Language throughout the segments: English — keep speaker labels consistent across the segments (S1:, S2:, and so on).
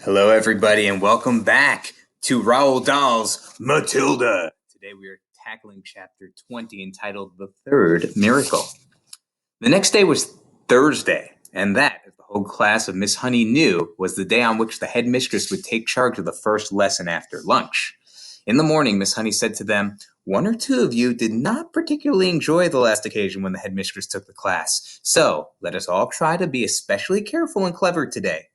S1: Hello, everybody, and welcome back to Roald Dahl's Matilda. Today we are tackling chapter 20 entitled The Third Miracle. The next day was Thursday, and that, as the whole class of Miss Honey knew, was the day on which the headmistress would take charge of the first lesson after lunch. In the morning, Miss Honey said to them, "One or two of you did not particularly enjoy the last occasion when the headmistress took the class, so let us all try to be especially careful and clever today.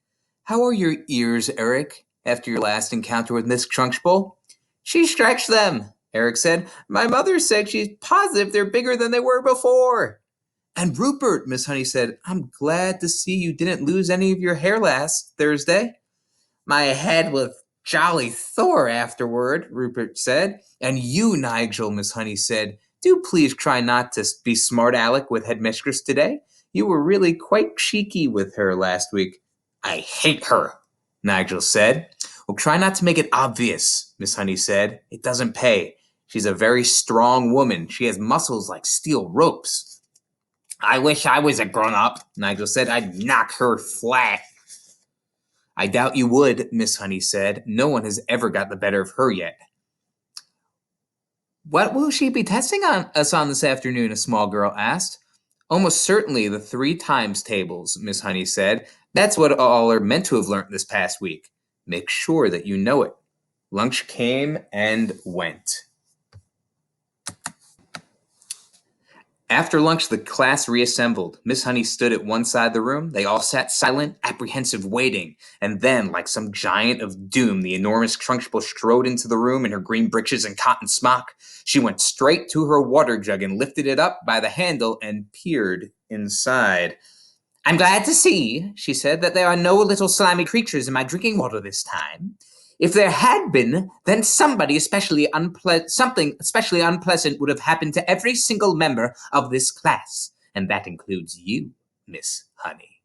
S1: How are your ears, Eric, after your last encounter with Miss Trunchbull?" "She stretched them," Eric said. "My mother said she's positive they're bigger than they were before." "And Rupert," Miss Honey said, "I'm glad to see you didn't lose any of your hair last Thursday." "My head was jolly sore afterward," Rupert said. "And you, Nigel," Miss Honey said, "do please try not to be smart aleck with headmistress today. You were really quite cheeky with her last week." "I hate her," Nigel said. "Well, try not to make it obvious," Miss Honey said. "It doesn't pay. She's a very strong woman. She has muscles like steel ropes." "I wish I was a grown-up," Nigel said. "I'd knock her flat." "I doubt you would," Miss Honey said. "No one has ever got the better of her yet." "What will she be testing us on this afternoon?" a small girl asked. "Almost certainly the 3 times tables," Miss Honey said. "That's what all are meant to have learnt this past week. Make sure that you know it." Lunch came and went. After lunch, the class reassembled. Miss Honey stood at one side of the room. They all sat silent, apprehensive, waiting. And then, like some giant of doom, the enormous Trunchbull strode into the room in her green breeches and cotton smock. She went straight to her water jug and lifted it up by the handle and peered inside. "I'm glad to see," she said, "that there are no little slimy creatures in my drinking water this time. If there had been, then something especially unpleasant would have happened to every single member of this class, and that includes you, Miss Honey."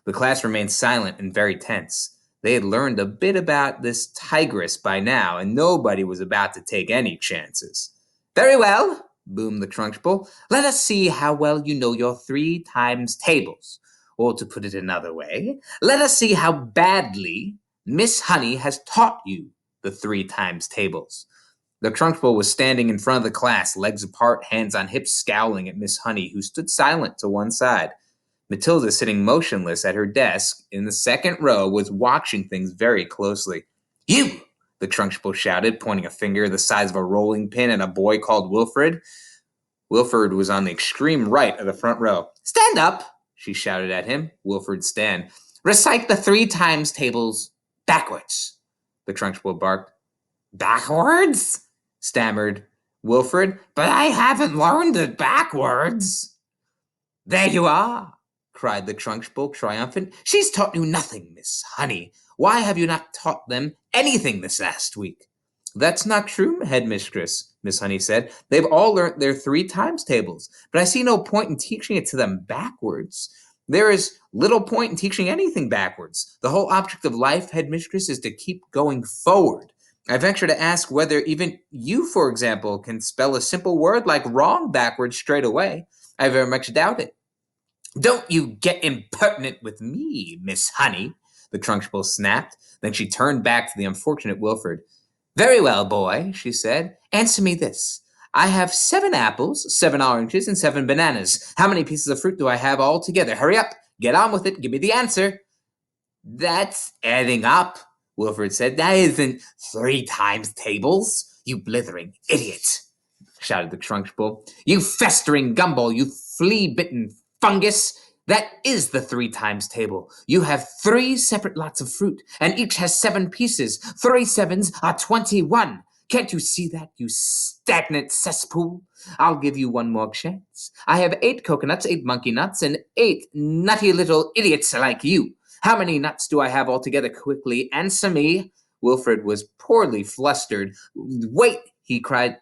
S1: The class remained silent and very tense. They had learned a bit about this tigress by now, and nobody was about to take any chances. "Very well," boomed the Trunchbull. "Let us see how well you know your 3 times tables. Or to put it another way, let us see how badly Miss Honey has taught you the 3 times tables." The Trunchbull was standing in front of the class, legs apart, hands on hips, scowling at Miss Honey, who stood silent to one side. Matilda, sitting motionless at her desk in the second row, was watching things very closely. "You!" the Trunchbull shouted, pointing a finger the size of a rolling pin at a boy called Wilfred. Wilfred was on the extreme right of the front row. "Stand up!" she shouted at him. Wilfred stand. "Recite the 3 times tables backwards," the Trunchbull barked. "Backwards?" stammered Wilfred. "But I haven't learned it backwards." "There you are!" cried the Trunchbull, triumphant. "She's taught you nothing, Miss Honey. Why have you not taught them anything this last week?" "That's not true, headmistress," Miss Honey said. "They've all learnt their 3 times tables, but I see no point in teaching it to them backwards. There is little point in teaching anything backwards. The whole object of life, headmistress, is to keep going forward. I venture to ask whether even you, for example, can spell a simple word like wrong backwards straight away. I very much doubt it." "Don't you get impertinent with me, Miss Honey," the Trunchbull snapped. Then she turned back to the unfortunate Wilfred. "Very well, boy," she said. "Answer me this. I have 7 apples, 7 oranges, and 7 bananas. How many pieces of fruit do I have altogether? Hurry up. Get on with it. Give me the answer." "That's adding up," Wilfred said. "That isn't 3 times tables. You blithering idiot," shouted the Trunchbull. "You festering gumball, you flea-bitten fungus. That is the 3 times table. You have 3 separate lots of fruit, and each has 7 pieces. 3 sevens are 21. Can't you see that, you stagnant cesspool? I'll give you one more chance. I have 8 coconuts, 8 monkey nuts, and 8 nutty little idiots like you. How many nuts do I have altogether? Quickly answer me." Wilfred was poorly flustered. "Wait," he cried.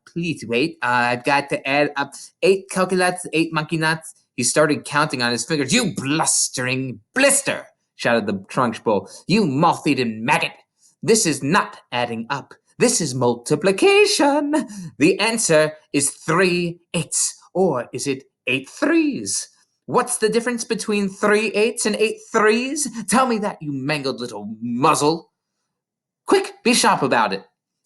S1: "Please wait. I've got to add up 8 coconuts, 8 monkey nuts." He started counting on his fingers. "You blustering blister," shouted the Trunchbull. "You moth-eaten maggot. This is not adding up. This is multiplication. The answer is 3 eights. Or is it 8 threes? What's the difference between 3/8 and 8/3? Tell me that, you mangled little muzzle. Quick, be sharp about it.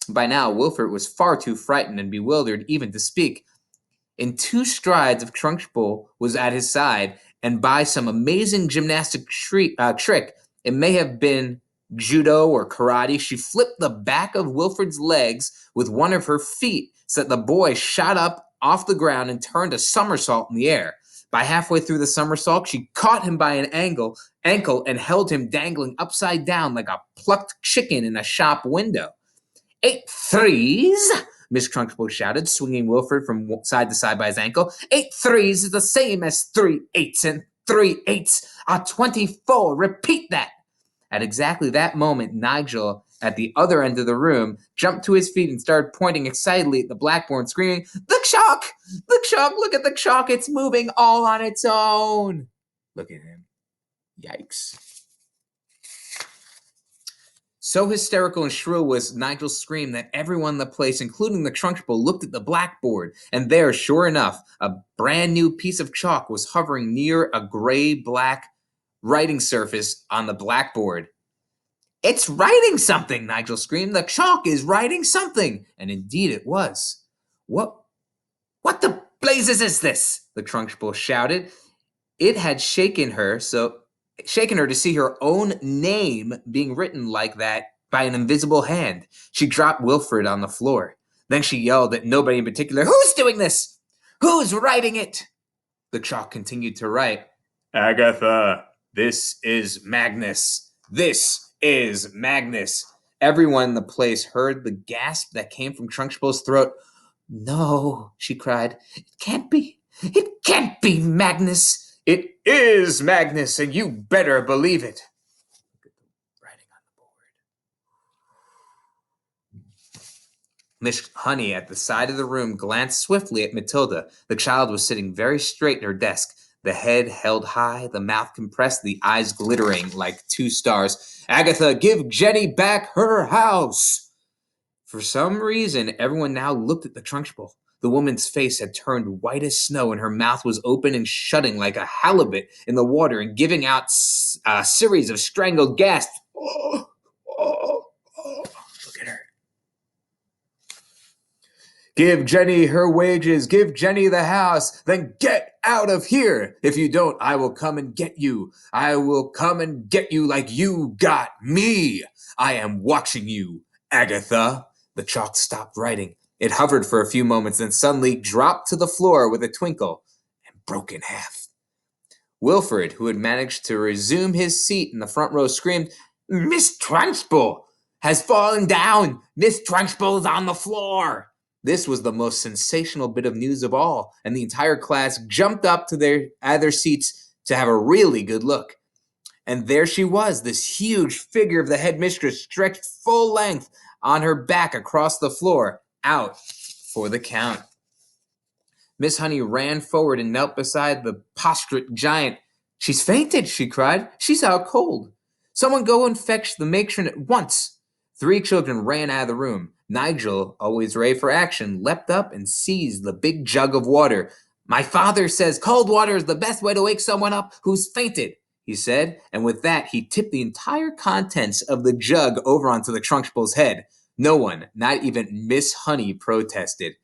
S1: By now, Wilfred was far too frightened and bewildered even to speak. In 2 strides of Trunchbull was at his side, and by some amazing gymnastic trick, it may have been judo or karate, she flipped the back of Wilfred's legs with one of her feet so that the boy shot up off the ground and turned a somersault in the air. By halfway through the somersault, she caught him by an ankle and held him dangling upside down like a plucked chicken in a shop window. 8/3s, Miss Trunchbull shouted, swinging Wilfred from side to side by his ankle. 8/3s is the same as 3/8s, and 3/8s are 24. Repeat that. At exactly that moment, Nigel, at the other end of the room, jumped to his feet and started pointing excitedly at the blackboard, screaming, "The chalk! The chalk! Look at the chalk! It's moving all on its own!" Look at him. Yikes. So hysterical and shrill was Nigel's scream that everyone in the place, including the Trunchbull, looked at the blackboard, and there, sure enough, a brand new piece of chalk was hovering near a gray-black writing surface on the blackboard. "It's writing something!" Nigel screamed. "The chalk is writing something!" And indeed it was. What the blazes is this?" the Trunchbull shouted. It had shaken her to see her own name being written like that by an invisible hand. She dropped Wilfred on the floor. Then she yelled at nobody in particular, "Who's doing this? Who's writing it?" The chalk continued to write, "Agatha, this is Magnus. This is Magnus." Everyone in the place heard the gasp that came from Trunchbull's throat. "No," she cried. "It can't be. It can't be Magnus." "It is Magnus, and you better believe it." Look at the writing on the board. Miss Honey, at the side of the room, glanced swiftly at Matilda. The child was sitting very straight in her desk, the head held high, the mouth compressed, the eyes glittering like 2 stars. "Agatha, give Jenny back her house!" For some reason, everyone now looked at the Trunchbull. The woman's face had turned white as snow, and her mouth was open and shutting like a halibut in the water and giving out a series of strangled gasps. Oh, oh, oh. Look at her. "Give Jenny her wages. Give Jenny the house. Then get out of here. If you don't, I will come and get you. I will come and get you like you got me. I am watching you, Agatha." The chalk stopped writing. It hovered for a few moments, then suddenly dropped to the floor with a twinkle and broke in half. Wilfred, who had managed to resume his seat in the front row, screamed, "Miss Trunchbull has fallen down! Miss Trunchbull's on the floor!" This was the most sensational bit of news of all, and the entire class jumped up to their seats to have a really good look. And there she was, this huge figure of the headmistress stretched full length on her back across the floor, out for the count. Miss Honey ran forward and knelt beside the prostrate giant. "She's fainted," she cried. "She's out cold. Someone go and fetch the matron at once." 3 children ran out of the room. Nigel, always ready for action, leapt up and seized the big jug of water. "My father says cold water is the best way to wake someone up who's fainted," he said, and with that he tipped the entire contents of the jug over onto the Trunchbull's head. No one, not even Miss Honey, protested.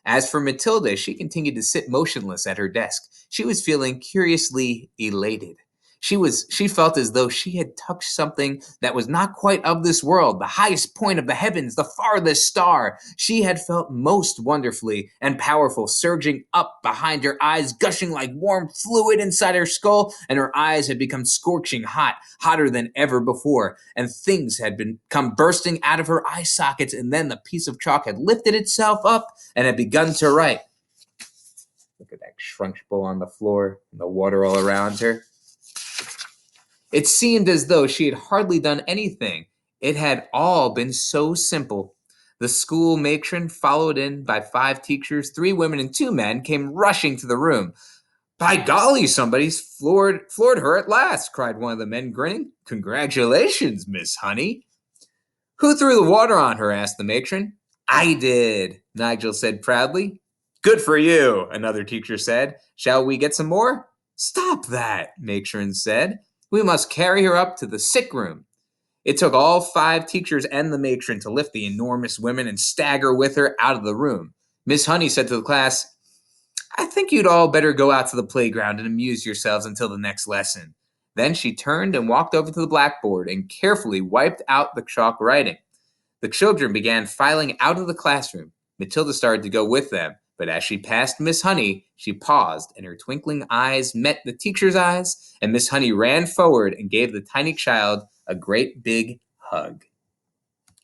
S1: As for Matilda, she continued to sit motionless at her desk. She was feeling curiously elated. She felt as though she had touched something that was not quite of this world, the highest point of the heavens, the farthest star. She had felt most wonderfully and powerful, surging up behind her eyes, gushing like warm fluid inside her skull, and her eyes had become scorching hot, hotter than ever before, and things had come bursting out of her eye sockets, and then the piece of chalk had lifted itself up and had begun to write. Look at that Trunchbull on the floor and the water all around her. It seemed as though she had hardly done anything. It had all been so simple. The school matron, followed in by 5 teachers, 3 women, and 2 men, came rushing to the room. "By golly, somebody's floored her at last," cried one of the men, grinning. "Congratulations, Miss Honey." "Who threw the water on her?" asked the matron. "I did," Nigel said proudly. "Good for you," another teacher said. "Shall we get some more?" "Stop that," Matron said. "We must carry her up to the sick room." It took all 5 teachers and the matron to lift the enormous woman and stagger with her out of the room. Miss Honey said to the class, "I think you'd all better go out to the playground and amuse yourselves until the next lesson." Then she turned and walked over to the blackboard and carefully wiped out the chalk writing. The children began filing out of the classroom. Matilda started to go with them, but as she passed Miss Honey, she paused, and her twinkling eyes met the teacher's eyes, and Miss Honey ran forward and gave the tiny child a great big hug.